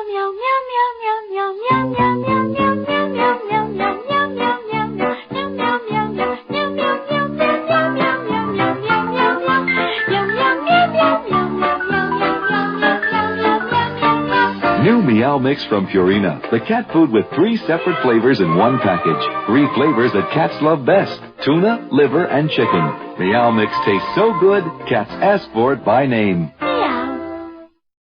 New Meow Mix from Purina, the cat food with 3 separate flavors in one package. 3 flavors that cats love best: tuna, liver, and chicken. Meow Mix tastes so good, cats ask for it by name.